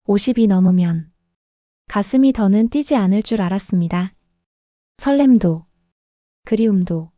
50이 넘으면 가슴이 더는 뛰지 않을 줄 알았습니다. 설렘도, 그리움도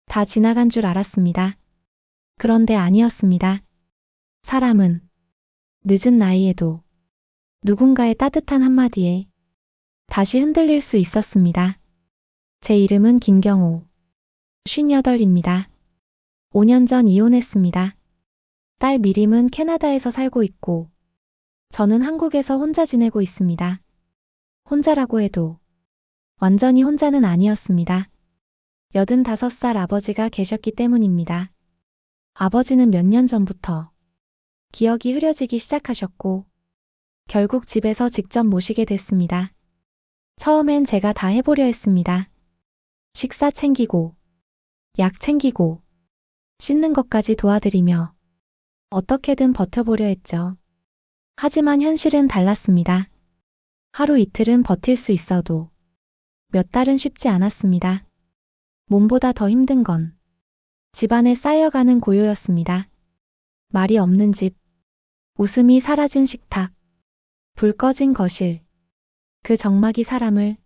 다 지나간 줄 알았습니다. 그런데 아니었습니다. 사람은 늦은 나이에도 누군가의 따뜻한 한마디에 다시 흔들릴 수 있었습니다. 제 이름은 김경호. 58입니다. 5년 전 이혼했습니다. 딸 미림은 캐나다에서 살고 있고 저는 한국에서 혼자 지내고 있습니다. 혼자라고 해도 완전히 혼자는 아니었습니다. 85살 아버지가 계셨기 때문입니다. 아버지는 몇 년 전부터 기억이 흐려지기 시작하셨고 결국 집에서 직접 모시게 됐습니다. 처음엔 제가 다 해보려 했습니다. 식사 챙기고 약 챙기고 씻는 것까지 도와드리며 어떻게든 버텨보려 했죠. 하지만 현실은 달랐습니다. 하루 이틀은 버틸 수 있어도 몇 달은 쉽지 않았습니다. 몸보다 더 힘든 건 집안에 쌓여가는 고요였습니다. 말이 없는 집, 웃음이 사라진 식탁, 불 꺼진 거실. 그 적막이 사람을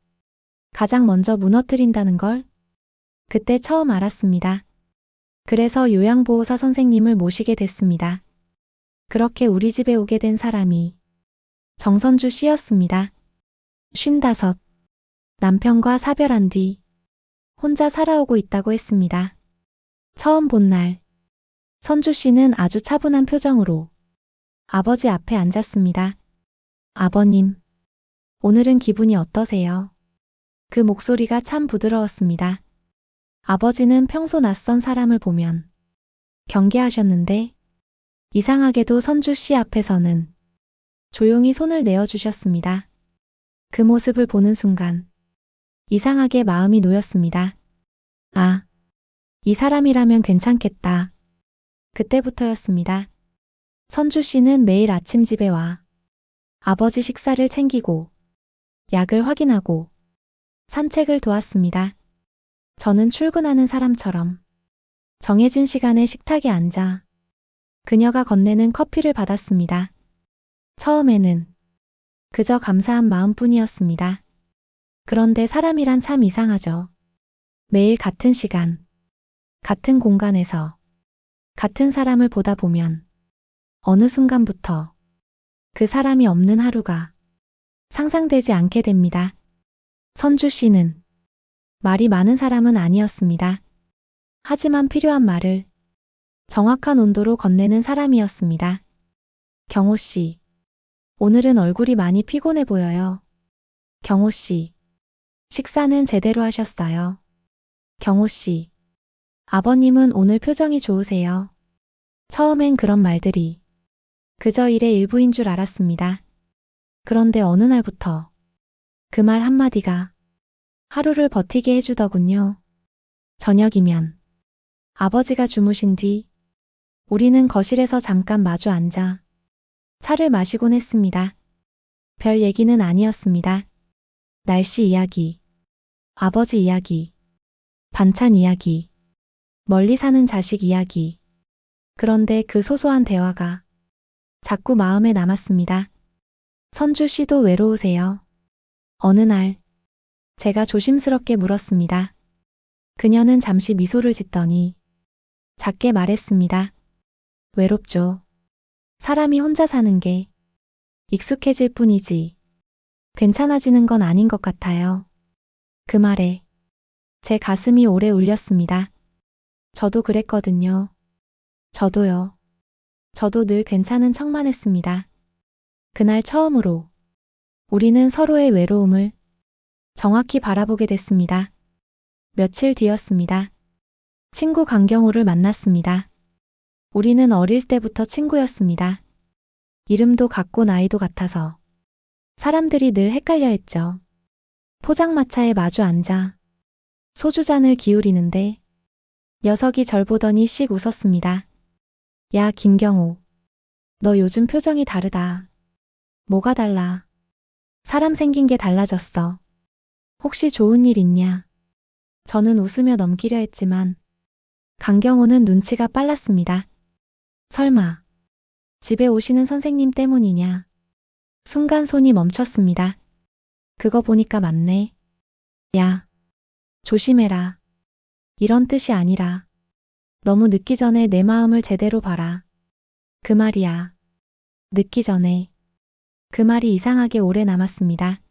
가장 먼저 무너뜨린다는 걸 그때 처음 알았습니다. 그래서 요양보호사 선생님을 모시게 됐습니다. 그렇게 우리 집에 오게 된 사람이 정선주 씨였습니다. 55. 남편과 사별한 뒤 혼자 살아오고 있다고 했습니다. 처음 본 날, 선주 씨는 아주 차분한 표정으로 아버지 앞에 앉았습니다. 아버님, 오늘은 기분이 어떠세요? 그 목소리가 참 부드러웠습니다. 아버지는 평소 낯선 사람을 보면 경계하셨는데 이상하게도 선주 씨 앞에서는 조용히 손을 내어주셨습니다. 그 모습을 보는 순간 이상하게 마음이 놓였습니다. 아, 이 사람이라면 괜찮겠다. 그때부터였습니다. 선주 씨는 매일 아침 집에 와 아버지 식사를 챙기고 약을 확인하고 산책을 도왔습니다. 저는 출근하는 사람처럼 정해진 시간에 식탁에 앉아 그녀가 건네는 커피를 받았습니다. 처음에는 그저 감사한 마음뿐이었습니다. 그런데 사람이란 참 이상하죠. 매일 같은 시간, 같은 공간에서 같은 사람을 보다 보면 어느 순간부터 그 사람이 없는 하루가 상상되지 않게 됩니다. 선주 씨는 말이 많은 사람은 아니었습니다. 하지만 필요한 말을 정확한 온도로 건네는 사람이었습니다. 경호 씨, 오늘은 얼굴이 많이 피곤해 보여요. 경호 씨, 식사는 제대로 하셨어요. 경호 씨, 아버님은 오늘 표정이 좋으세요. 처음엔 그런 말들이 그저 일의 일부인 줄 알았습니다. 그런데 어느 날부터 그 말 한마디가 하루를 버티게 해주더군요. 저녁이면 아버지가 주무신 뒤 우리는 거실에서 잠깐 마주 앉아 차를 마시곤 했습니다. 별 얘기는 아니었습니다. 날씨 이야기, 아버지 이야기, 반찬 이야기, 멀리 사는 자식 이야기. 그런데 그 소소한 대화가 자꾸 마음에 남았습니다. 선주 씨도 외로우세요? 어느 날 제가 조심스럽게 물었습니다. 그녀는 잠시 미소를 짓더니 작게 말했습니다. 외롭죠. 사람이 혼자 사는 게 익숙해질 뿐이지 괜찮아지는 건 아닌 것 같아요. 그 말에 제 가슴이 오래 울렸습니다. 저도 그랬거든요. 저도요. 저도 늘 괜찮은 척만 했습니다. 그날 처음으로 우리는 서로의 외로움을 정확히 바라보게 됐습니다. 며칠 뒤였습니다. 친구 강경호를 만났습니다. 우리는 어릴 때부터 친구였습니다. 이름도 같고 나이도 같아서 사람들이 늘 헷갈려 했죠. 포장마차에 마주 앉아 소주잔을 기울이는데 녀석이 절 보더니 씩 웃었습니다. 야, 김경호. 너 요즘 표정이 다르다. 뭐가 달라? 사람 생긴 게 달라졌어. 혹시 좋은 일 있냐? 저는 웃으며 넘기려 했지만 강경호는 눈치가 빨랐습니다. 설마 집에 오시는 선생님 때문이냐? 순간 손이 멈췄습니다. 그거 보니까 맞네. 야, 조심해라. 이런 뜻이 아니라 너무 늦기 전에 내 마음을 제대로 봐라. 그 말이야. 늦기 전에. 그 말이 이상하게 오래 남았습니다.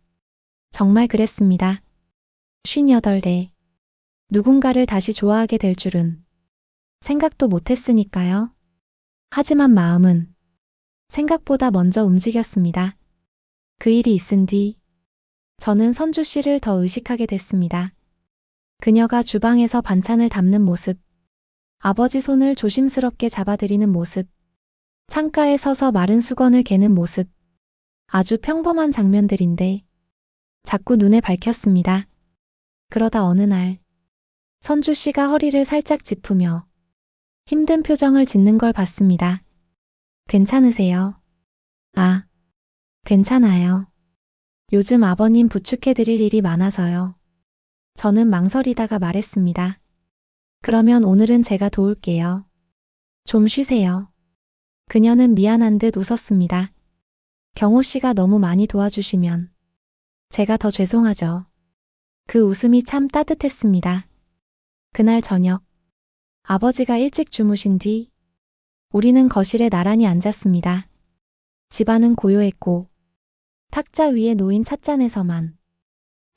정말 그랬습니다. 58대. 누군가를 다시 좋아하게 될 줄은 생각도 못했으니까요. 하지만 마음은 생각보다 먼저 움직였습니다. 그 일이 있은 뒤 저는 선주 씨를 더 의식하게 됐습니다. 그녀가 주방에서 반찬을 담는 모습, 아버지 손을 조심스럽게 잡아들이는 모습, 창가에 서서 마른 수건을 개는 모습, 아주 평범한 장면들인데 자꾸 눈에 밝혔습니다. 그러다 어느 날 선주 씨가 허리를 살짝 짚으며 힘든 표정을 짓는 걸 봤습니다. 괜찮으세요? 아, 괜찮아요. 요즘 아버님 부축해드릴 일이 많아서요. 저는 망설이다가 말했습니다. 그러면 오늘은 제가 도울게요. 좀 쉬세요. 그녀는 미안한 듯 웃었습니다. 경호 씨가 너무 많이 도와주시면 제가 더 죄송하죠. 그 웃음이 참 따뜻했습니다. 그날 저녁, 아버지가 일찍 주무신 뒤 우리는 거실에 나란히 앉았습니다. 집안은 고요했고 탁자 위에 놓인 찻잔에서만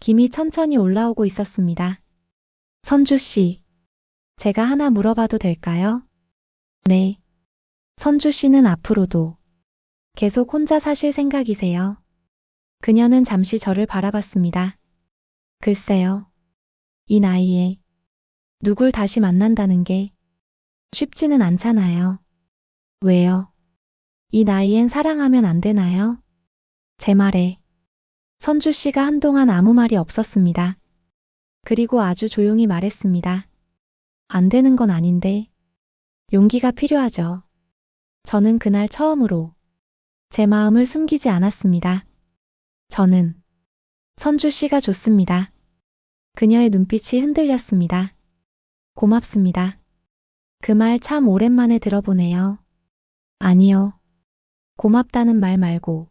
김이 천천히 올라오고 있었습니다. 선주 씨, 제가 하나 물어봐도 될까요? 네. 선주 씨는 앞으로도 계속 혼자 사실 생각이세요? 그녀는 잠시 저를 바라봤습니다. 글쎄요. 이 나이에 누굴 다시 만난다는 게 쉽지는 않잖아요. 왜요? 이 나이엔 사랑하면 안 되나요? 제 말에 선주 씨가 한동안 아무 말이 없었습니다. 그리고 아주 조용히 말했습니다. 안 되는 건 아닌데 용기가 필요하죠. 저는 그날 처음으로 제 마음을 숨기지 않았습니다. 저는 선주 씨가 좋습니다. 그녀의 눈빛이 흔들렸습니다. 고맙습니다. 그 말 참 오랜만에 들어보네요. 아니요. 고맙다는 말 말고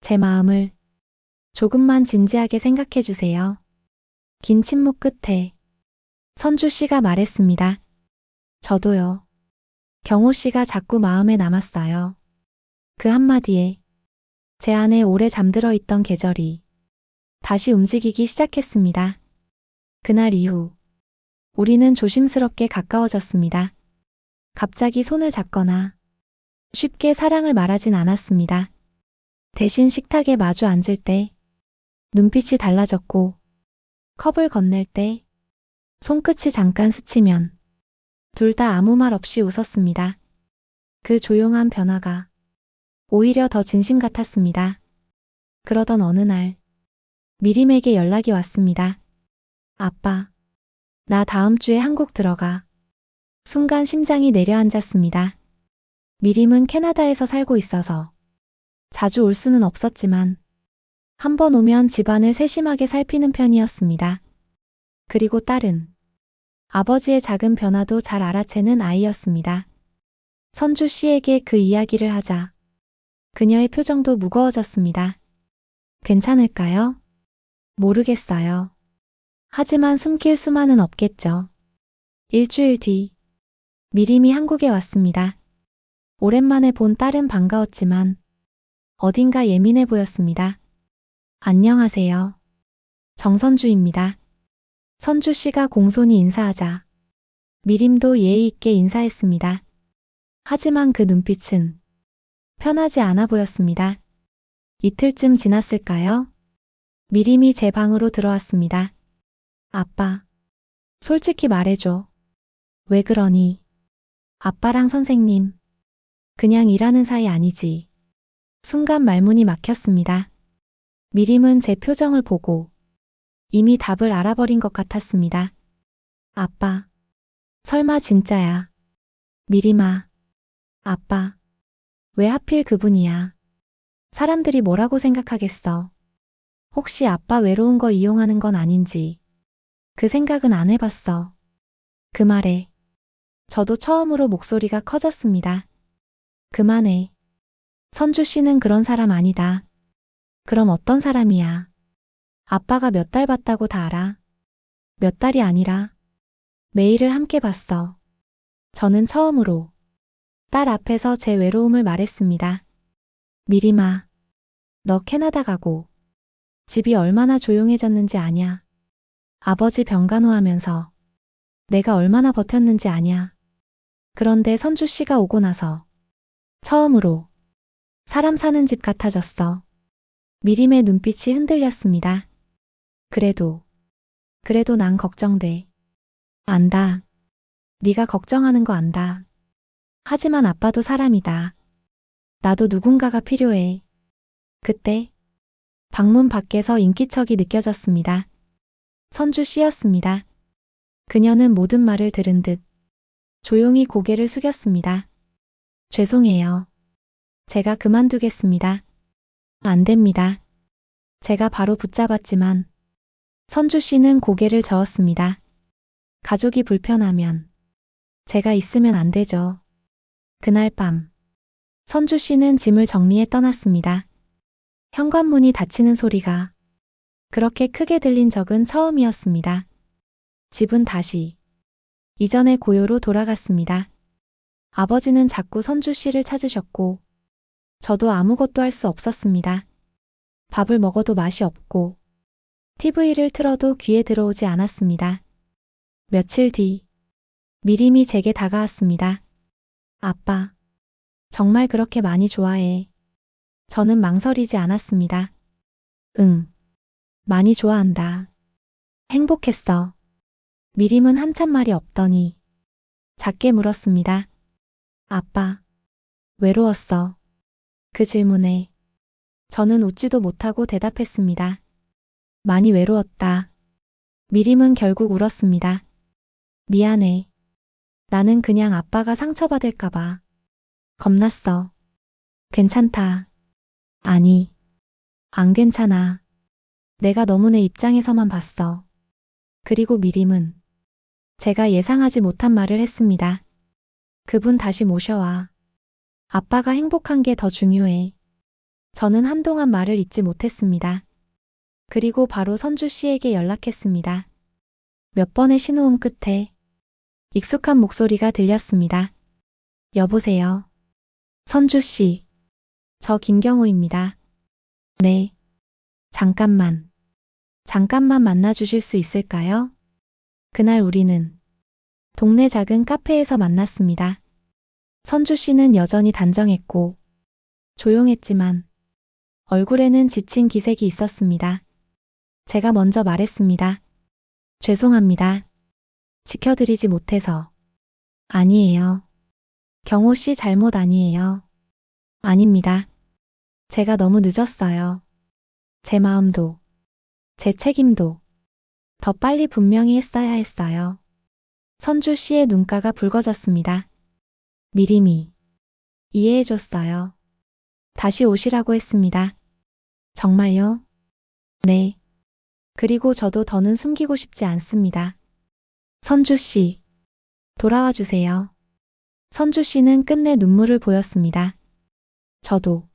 제 마음을 조금만 진지하게 생각해 주세요. 긴 침묵 끝에 선주 씨가 말했습니다. 저도요. 경호 씨가 자꾸 마음에 남았어요. 그 한마디에 제 안에 오래 잠들어 있던 계절이 다시 움직이기 시작했습니다. 그날 이후 우리는 조심스럽게 가까워졌습니다. 갑자기 손을 잡거나 쉽게 사랑을 말하진 않았습니다. 대신 식탁에 마주 앉을 때 눈빛이 달라졌고 컵을 건넬 때 손끝이 잠깐 스치면 둘 다 아무 말 없이 웃었습니다. 그 조용한 변화가 오히려 더 진심 같았습니다. 그러던 어느 날 미림에게 연락이 왔습니다. 아빠, 나 다음 주에 한국 들어가. 순간 심장이 내려앉았습니다. 미림은 캐나다에서 살고 있어서 자주 올 수는 없었지만 한 번 오면 집안을 세심하게 살피는 편이었습니다. 그리고 딸은 아버지의 작은 변화도 잘 알아채는 아이였습니다. 선주 씨에게 그 이야기를 하자 그녀의 표정도 무거워졌습니다. 괜찮을까요? 모르겠어요. 하지만 숨길 수만은 없겠죠. 일주일 뒤 미림이 한국에 왔습니다. 오랜만에 본 딸은 반가웠지만 어딘가 예민해 보였습니다. 안녕하세요. 정선주입니다. 선주 씨가 공손히 인사하자 미림도 예의 있게 인사했습니다. 하지만 그 눈빛은 편하지 않아 보였습니다. 이틀쯤 지났을까요? 미림이 제 방으로 들어왔습니다. 아빠, 솔직히 말해줘. 왜 그러니? 아빠랑 선생님, 그냥 일하는 사이 아니지. 순간 말문이 막혔습니다. 미림은 제 표정을 보고 이미 답을 알아버린 것 같았습니다. 아빠, 설마 진짜야. 미림아, 아빠, 왜 하필 그분이야? 사람들이 뭐라고 생각하겠어? 혹시 아빠 외로운 거 이용하는 건 아닌지 그 생각은 안 해봤어. 그 말에 저도 처음으로 목소리가 커졌습니다. 그만해. 선주 씨는 그런 사람 아니다. 그럼 어떤 사람이야? 아빠가 몇 달 봤다고 다 알아? 몇 달이 아니라 매일을 함께 봤어. 저는 처음으로 딸 앞에서 제 외로움을 말했습니다. 미림아, 너 캐나다 가고 집이 얼마나 조용해졌는지 아냐? 아버지 병간호하면서 내가 얼마나 버텼는지 아냐? 그런데 선주 씨가 오고 나서 처음으로 사람 사는 집 같아졌어. 미림의 눈빛이 흔들렸습니다. 그래도 난 걱정돼. 안다. 네가 걱정하는 거 안다. 하지만 아빠도 사람이다. 나도 누군가가 필요해. 그때 방문 밖에서 인기척이 느껴졌습니다. 선주 씨였습니다. 그녀는 모든 말을 들은 듯 조용히 고개를 숙였습니다. 죄송해요. 제가 그만두겠습니다. 안 됩니다. 제가 바로 붙잡았지만 선주 씨는 고개를 저었습니다. 가족이 불편하면 제가 있으면 안 되죠. 그날 밤 선주 씨는 짐을 정리해 떠났습니다. 현관문이 닫히는 소리가 그렇게 크게 들린 적은 처음이었습니다. 집은 다시 이전의 고요로 돌아갔습니다. 아버지는 자꾸 선주 씨를 찾으셨고 저도 아무것도 할 수 없었습니다. 밥을 먹어도 맛이 없고 TV를 틀어도 귀에 들어오지 않았습니다. 며칠 뒤 미림이 제게 다가왔습니다. 아빠, 정말 그렇게 많이 좋아해. 저는 망설이지 않았습니다. 응, 많이 좋아한다. 행복했어. 미림은 한참 말이 없더니 작게 물었습니다. 아빠, 외로웠어. 그 질문에 저는 웃지도 못하고 대답했습니다. 많이 외로웠다. 미림은 결국 울었습니다. 미안해. 나는 그냥 아빠가 상처받을까봐 겁났어. 괜찮다. 아니, 안 괜찮아. 내가 너무 내 입장에서만 봤어. 그리고 미림은 제가 예상하지 못한 말을 했습니다. 그분 다시 모셔와. 아빠가 행복한 게 더 중요해. 저는 한동안 말을 잇지 못했습니다. 그리고 바로 선주 씨에게 연락했습니다. 몇 번의 신호음 끝에 익숙한 목소리가 들렸습니다. 여보세요. 선주 씨. 저 김경호입니다. 네. 잠깐만 만나주실 수 있을까요? 그날 우리는 동네 작은 카페에서 만났습니다. 선주 씨는 여전히 단정했고 조용했지만 얼굴에는 지친 기색이 있었습니다. 제가 먼저 말했습니다. 죄송합니다. 지켜드리지 못해서. 아니에요. 경호 씨 잘못 아니에요. 아닙니다. 제가 너무 늦었어요. 제 마음도, 제 책임도 더 빨리 분명히 했어야 했어요. 선주 씨의 눈가가 붉어졌습니다. 미림이 이해해줬어요. 다시 오시라고 했습니다. 정말요? 네. 그리고 저도 더는 숨기고 싶지 않습니다. 선주 씨, 돌아와 주세요. 선주 씨는 끝내 눈물을 보였습니다. 저도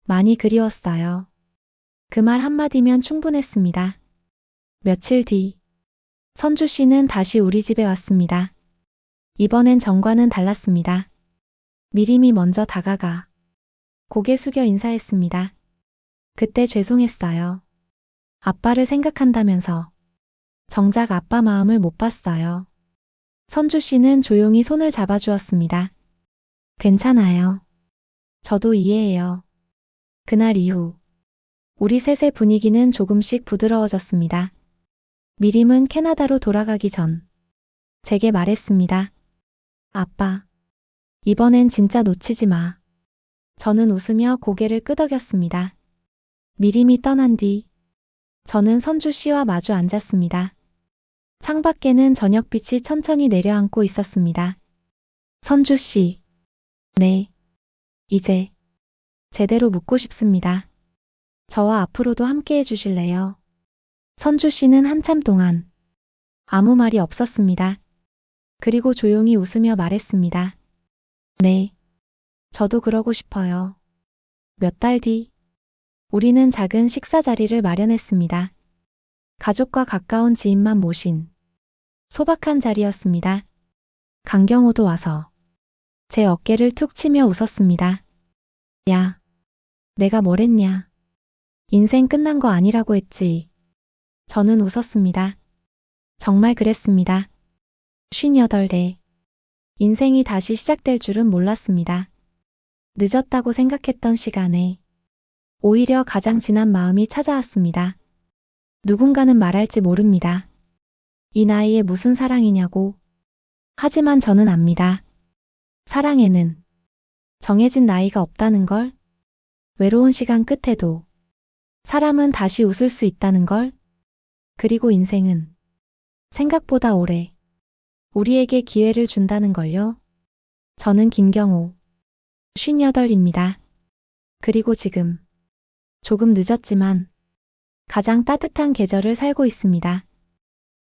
많이 그리웠어요. 그 말 한마디면 충분했습니다. 며칠 뒤, 선주 씨는 다시 우리 집에 왔습니다. 이번엔 전과는 달랐습니다. 미림이 먼저 다가가 고개 숙여 인사했습니다. 그때 죄송했어요. 아빠를 생각한다면서 정작 아빠 마음을 못 봤어요. 선주 씨는 조용히 손을 잡아주었습니다. 괜찮아요. 저도 이해해요. 그날 이후 우리 셋의 분위기는 조금씩 부드러워졌습니다. 미림은 캐나다로 돌아가기 전 제게 말했습니다. 아빠, 이번엔 진짜 놓치지 마. 저는 웃으며 고개를 끄덕였습니다. 미림이 떠난 뒤 저는 선주 씨와 마주 앉았습니다. 창밖에는 저녁빛이 천천히 내려앉고 있었습니다. 선주 씨, 네, 이제 제대로 묻고 싶습니다. 저와 앞으로도 함께 해주실래요? 선주 씨는 한참 동안 아무 말이 없었습니다. 그리고 조용히 웃으며 말했습니다. 네, 저도 그러고 싶어요. 몇 달 뒤, 우리는 작은 식사 자리를 마련했습니다. 가족과 가까운 지인만 모신 소박한 자리였습니다. 강경호도 와서 제 어깨를 툭 치며 웃었습니다. 야, 내가 뭘 했냐? 인생 끝난 거 아니라고 했지. 저는 웃었습니다. 정말 그랬습니다. 58대. 인생이 다시 시작될 줄은 몰랐습니다. 늦었다고 생각했던 시간에 오히려 가장 진한 마음이 찾아왔습니다. 누군가는 말할지 모릅니다. 이 나이에 무슨 사랑이냐고. 하지만 저는 압니다. 사랑에는 정해진 나이가 없다는 걸, 외로운 시간 끝에도 사람은 다시 웃을 수 있다는 걸, 그리고 인생은 생각보다 오래 우리에게 기회를 준다는 걸요. 저는 김경호, 58입니다. 그리고 지금 조금 늦었지만 가장 따뜻한 계절을 살고 있습니다.